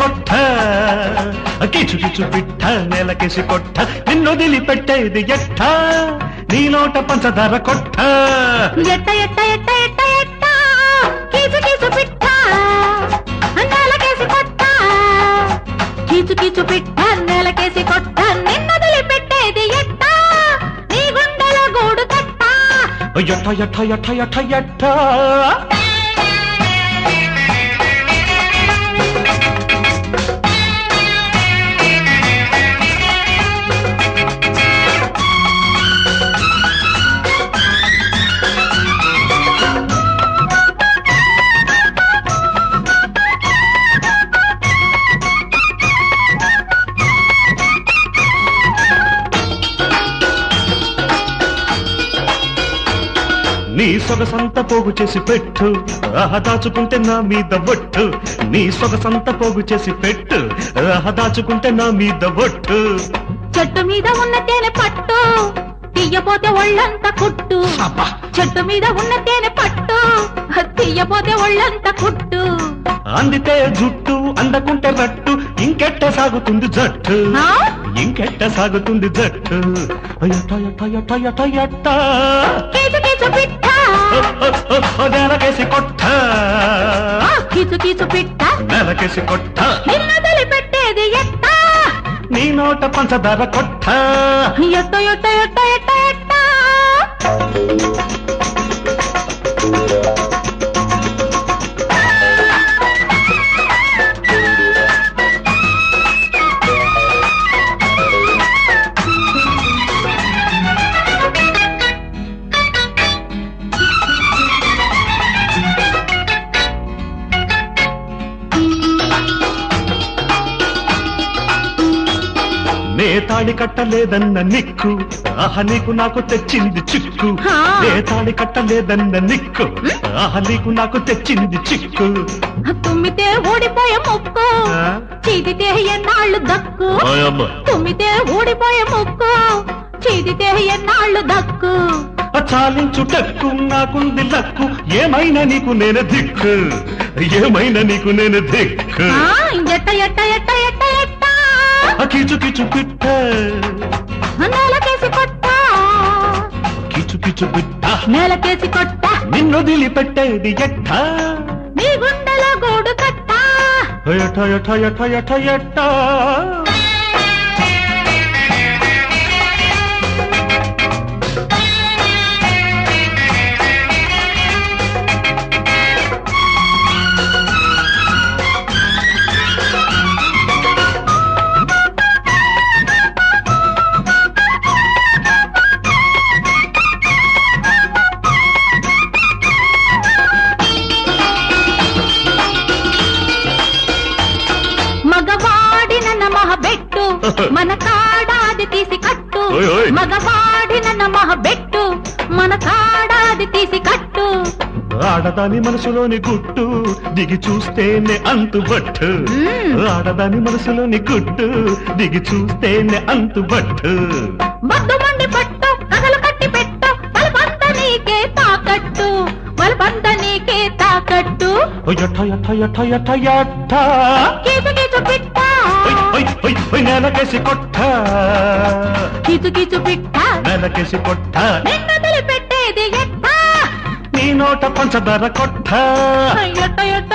కొట్ట కిచు కిచు పిట్ట నేలకేసి కొట్ట నిన్నొదిలిపెట్టేది ఎట్ట నీ నోట పంచదార కొట్ట ఎట్ట ఎట్ట ఎట్ట ఎట్ట ఎట్ట కీచు కీచు పిట్ట నేలకేసి కొట్ట కీచు కీచు పిట్ట నేలకేసి కొట్ట నిన్నొదిలిపెట్టేది ఎట్ట నీ గుండెల గూడు కట్ట ఎట్ట ఎట్ట ఎట్ట ఎట్ట ఎట్ట నీ సొగసంత పోగు చేసి పెట్టు దాచుకుంటే నా మీద బొట్టు నీ సొగసంత పోగు చేసి పెట్టు దాచుకుంటే నా మీద బొట్టు చెట్టు మీద ఉన్న తేనె పట్టు తీయపోతే ఒళ్ళంత కుట్టు చెట్టు మీద ఉన్న తేనె పట్టు తీయపోతే ఒళ్ళంత కుట్టు అందితే జుట్టు అందకుంటే రట్టు ఇంకెట్ట సాగుతుంది జట్టు ఇంకెట్ట సాగుతుంది జట్టు ఎట్ట ఎట్ట ఎట్ట ఎట్ట ఎట్ట కీచు కీచు పిట్ట నేలకేసి కొట్ట కీచు కీచు పిట్ట నేలకేసి కొట్ట నిన్నొదిలి పెట్టేది ఎట్ట నీ నోట పంచదార కొట్ట ఎట్ట ఎట్ట ఎట్ట ఎట్ట ఎట్ట నే తాళి కట్టలేదన్న నిక్కు నీకు నాకు తెచ్చింది చిక్కు నే తాళి కట్టలేదన్న నిక్కు నీకు నాకు తెచ్చింది చిక్కు తుమ్మితే ఓడిపోయే ముక్కు చీదితే ఎన్నాళ్ళు దక్కు తుమ్మితే ఓడిపోయే ముక్కు చీదితే ఎన్నాళ్ళు దక్కు చాలించు టక్కు నాకుంది లక్కు ఏమైనా నీకు నేను దిక్కు ఏమైనా నీకు నేను దిక్కు ఎట్ట ఎట్ట ఎట్ట ఎట్ట ఎట్ట కిచు కిచు పిట్ట నేలకేసి కొట్ట కిచు కిచు పిట్ట నేలకేసి కొట్ట నిన్నొదిలిపెట్టేది ఎట్ట నీ గుండెల గూడు కట్ట ఎట్ట ఎట్ట ఎట్ట ఎట్ట ఎట్ట మగవాడిన నమః బెట్టు మన కాడాది తీసి కట్టు మగవాడిన నమః బెట్టు మన కాడాది తీసి కట్టు ఆడదాని మనసులోని గుట్టు దిగి చూస్తేనే అంతుబట్టు ఆడదాని మనసులోని గుట్టు దిగి చూస్తేనే అంతుబట్టు బద్దు మండి పట్టు కథలు కట్టి పెట్టు బలబంద నీకే తాకట్టు బలబంద నీకే తాకట్టు ఎట్ట ఎట్ట ఎట్ట ఎట్ట ఎట్ట కీచు కీచు పిట్ట నేలకేసి కొట్ట కీచు కీచు పిట్ట నేలకేసి కొట్ట నిన్నొదిలి పెట్టేది ఎట్ట నీ నోట పంచదార కొట్ట ఎట్ట ఎట్ట